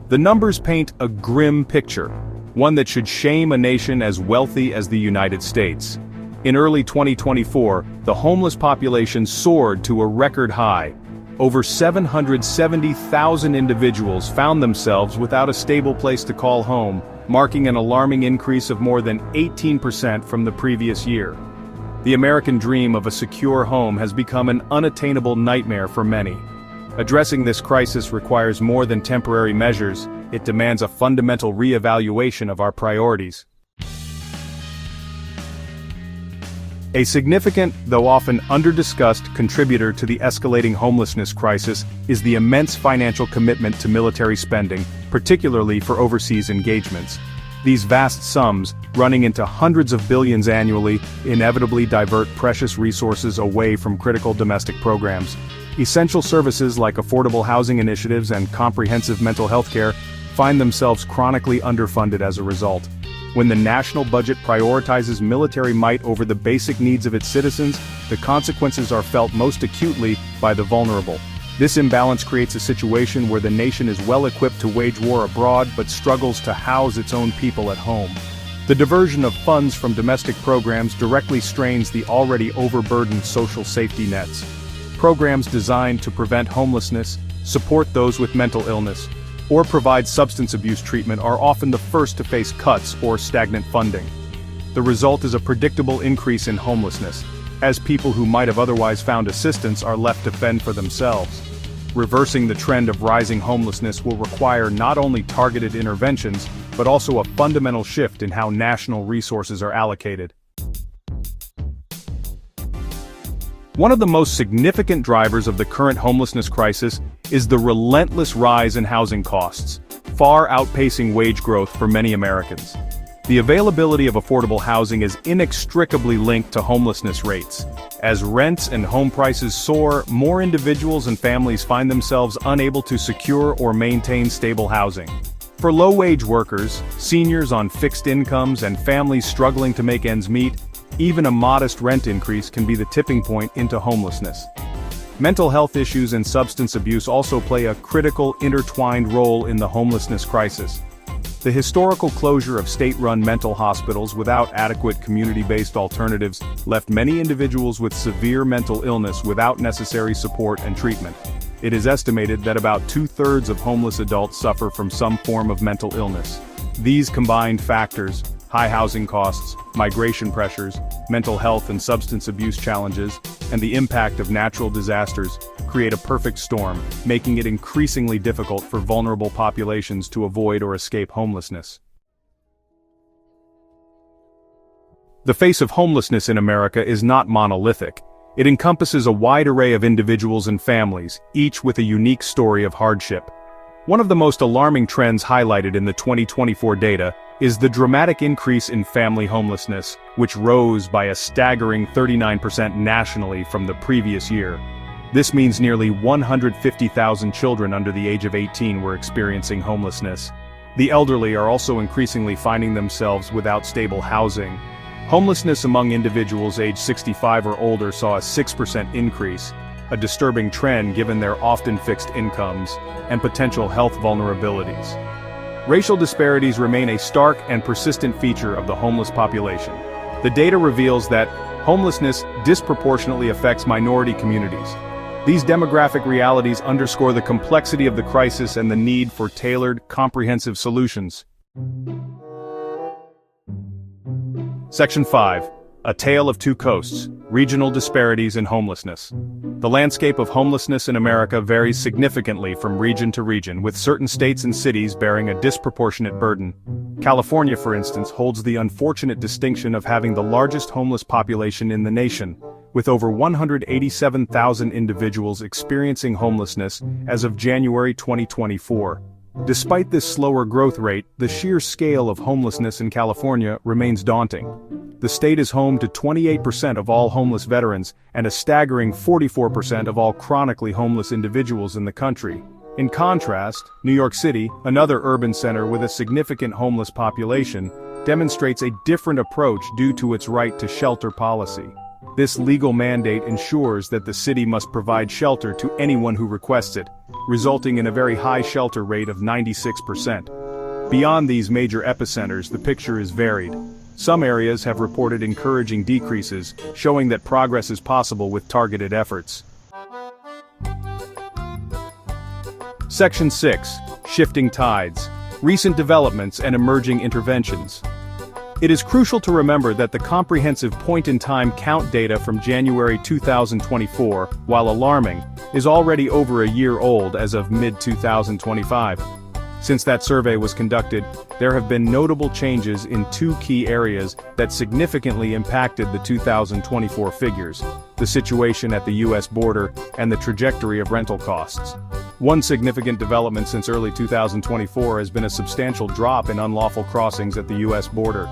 The numbers paint a grim picture, one that should shame a nation as wealthy as the United States. In early 2024, the homeless population soared to a record high. Over 770,000 individuals found themselves without a stable place to call home, marking an alarming increase of more than 18% from the previous year. The American dream of a secure home has become an unattainable nightmare for many. Addressing this crisis requires more than temporary measures. It demands a fundamental re-evaluation of our priorities. A significant, though often under-discussed, contributor to the escalating homelessness crisis is the immense financial commitment to military spending, particularly for overseas engagements. These vast sums, running into hundreds of billions annually, inevitably divert precious resources away from critical domestic programs. Essential services like affordable housing initiatives and comprehensive mental health care find themselves chronically underfunded as a result. When the national budget prioritizes military might over the basic needs of its citizens, the consequences are felt most acutely by the vulnerable. This imbalance creates a situation where the nation is well equipped to wage war abroad but struggles to house its own people at home. The diversion of funds from domestic programs directly strains the already overburdened social safety nets. Programs designed to prevent homelessness, support those with mental illness, or provide substance abuse treatment are often the first to face cuts or stagnant funding. The result is a predictable increase in homelessness, as people who might have otherwise found assistance are left to fend for themselves. Reversing the trend of rising homelessness will require not only targeted interventions, but also a fundamental shift in how national resources are allocated. One of the most significant drivers of the current homelessness crisis is the relentless rise in housing costs, far outpacing wage growth for many Americans. The availability of affordable housing is inextricably linked to homelessness rates. As rents and home prices soar, more individuals and families find themselves unable to secure or maintain stable housing. For low-wage workers, seniors on fixed incomes, and families struggling to make ends meet, even a modest rent increase can be the tipping point into homelessness. Mental health issues and substance abuse also play a critical, intertwined role in the homelessness crisis. The historical closure of state-run mental hospitals without adequate community-based alternatives left many individuals with severe mental illness without necessary support and treatment. It is estimated that about 2/3 of homeless adults suffer from some form of mental illness. These combined factors, high housing costs, migration pressures, mental health and substance abuse challenges, and the impact of natural disasters, create a perfect storm, making it increasingly difficult for vulnerable populations to avoid or escape homelessness. The face of homelessness in America is not monolithic. It encompasses a wide array of individuals and families, each with a unique story of hardship. One of the most alarming trends highlighted in the 2024 data is the dramatic increase in family homelessness, which rose by a staggering 39% nationally from the previous year. This means nearly 150,000 children under the age of 18 were experiencing homelessness. The elderly are also increasingly finding themselves without stable housing. Homelessness among individuals aged 65 or older saw a 6% increase, a disturbing trend given their often fixed incomes and potential health vulnerabilities. Racial disparities remain a stark and persistent feature of the homeless population. The data reveals that homelessness disproportionately affects minority communities. These demographic realities underscore the complexity of the crisis and the need for tailored, comprehensive solutions. Section 5. A Tale of Two Coasts, Regional Disparities in Homelessness. The landscape of homelessness in America varies significantly from region to region, with certain states and cities bearing a disproportionate burden. California, for instance, holds the unfortunate distinction of having the largest homeless population in the nation, with over 187,000 individuals experiencing homelessness as of January 2024. Despite this slower growth rate, the sheer scale of homelessness in California remains daunting. The state is home to 28% of all homeless veterans and a staggering 44% of all chronically homeless individuals in the country. In contrast, New York City, another urban center with a significant homeless population, demonstrates a different approach due to its right to shelter policy. This legal mandate ensures that the city must provide shelter to anyone who requests it, resulting in a very high shelter rate of 96%. Beyond these major epicenters, the picture is varied. Some areas have reported encouraging decreases, showing that progress is possible with targeted efforts. Section 6. Shifting tides. Recent developments and emerging interventions. It is crucial to remember that the comprehensive point-in-time count data from January 2024, while alarming, is already over a year old as of mid-2025. Since that survey was conducted, there have been notable changes in two key areas that significantly impacted the 2024 figures: the situation at the U.S. border and the trajectory of rental costs. One significant development since early 2024 has been a substantial drop in unlawful crossings at the U.S. border.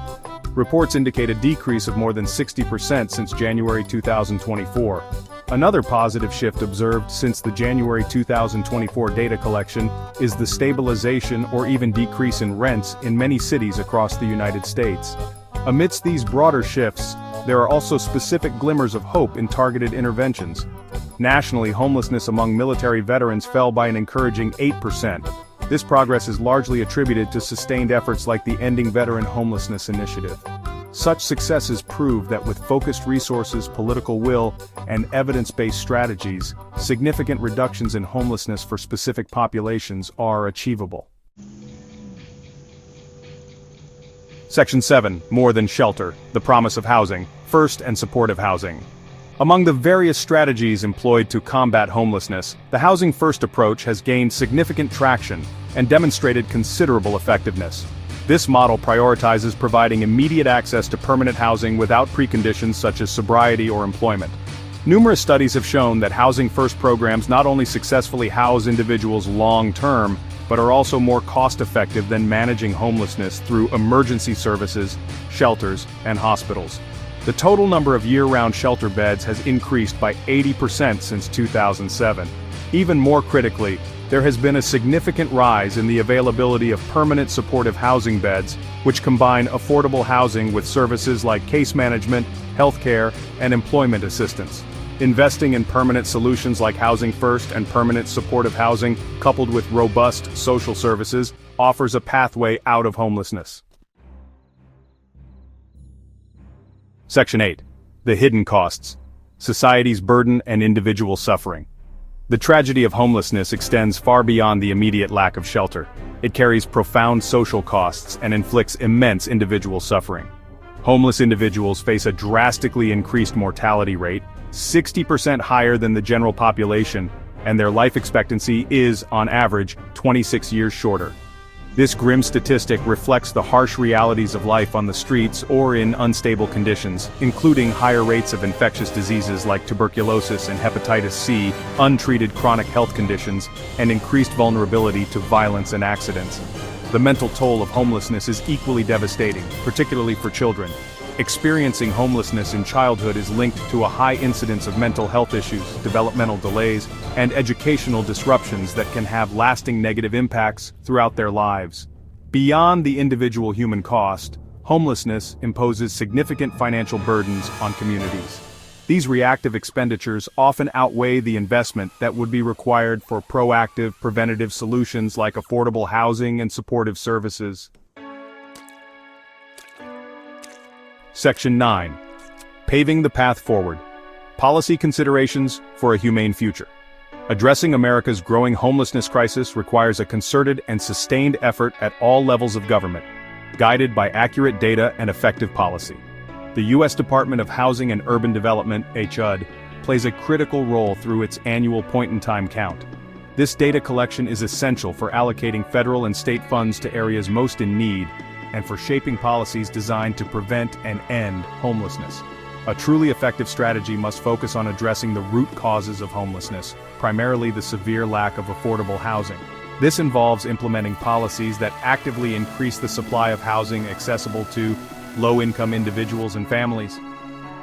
Reports indicate a decrease of more than 60% since January 2024. Another positive shift observed since the January 2024 data collection is the stabilization or even decrease in rents in many cities across the United States. Amidst these broader shifts, there are also specific glimmers of hope in targeted interventions. Nationally, homelessness among military veterans fell by an encouraging 8%. This progress is largely attributed to sustained efforts like the Ending Veteran Homelessness Initiative. Such successes prove that with focused resources, political will, and evidence-based strategies, significant reductions in homelessness for specific populations are achievable. Section 7. More than shelter, the promise of housing, first and supportive housing. Among the various strategies employed to combat homelessness, the Housing First approach has gained significant traction and demonstrated considerable effectiveness. This model prioritizes providing immediate access to permanent housing without preconditions such as sobriety or employment. Numerous studies have shown that Housing First programs not only successfully house individuals long-term, but are also more cost-effective than managing homelessness through emergency services, shelters, and hospitals. The total number of year-round shelter beds has increased by 80% since 2007. Even more critically, there has been a significant rise in the availability of permanent supportive housing beds, which combine affordable housing with services like case management, healthcare, and employment assistance. Investing in permanent solutions like Housing First and permanent supportive housing, coupled with robust social services, offers a pathway out of homelessness. Section 8. The hidden costs. Society's burden and individual suffering. The tragedy of homelessness extends far beyond the immediate lack of shelter. It carries profound social costs and inflicts immense individual suffering. Homeless individuals face a drastically increased mortality rate, 60% higher than the general population, and their life expectancy is, on average, 26 years shorter. This grim statistic reflects the harsh realities of life on the streets or in unstable conditions, including higher rates of infectious diseases like tuberculosis and hepatitis C, untreated chronic health conditions, and increased vulnerability to violence and accidents. The mental toll of homelessness is equally devastating, particularly for children. Experiencing homelessness in childhood is linked to a high incidence of mental health issues, developmental delays, and educational disruptions that can have lasting negative impacts throughout their lives. Beyond the individual human cost, homelessness imposes significant financial burdens on communities. These reactive expenditures often outweigh the investment that would be required for proactive, preventative solutions like affordable housing and supportive services. Section 9. Paving the path forward. Policy considerations for a humane future. Addressing America's growing homelessness crisis requires a concerted and sustained effort at all levels of government, guided by accurate data and effective policy. The U.S. Department of Housing and Urban Development, HUD, plays a critical role through its annual point-in-time count. This data collection is essential for allocating federal and state funds to areas most in need, and for shaping policies designed to prevent and end homelessness. A truly effective strategy must focus on addressing the root causes of homelessness, primarily the severe lack of affordable housing. This involves implementing policies that actively increase the supply of housing accessible to low-income individuals and families.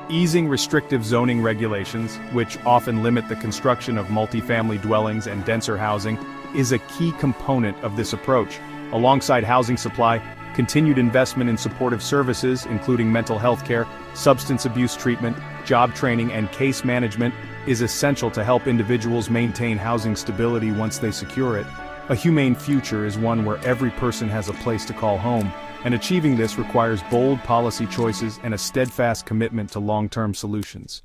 Easing restrictive zoning regulations, which often limit the construction of multifamily dwellings and denser housing, is a key component of this approach. Alongside housing supply, continued investment in supportive services, including mental health care, substance abuse treatment, job training, and case management, is essential to help individuals maintain housing stability once they secure it. A humane future is one where every person has a place to call home, and achieving this requires bold policy choices and a steadfast commitment to long-term solutions.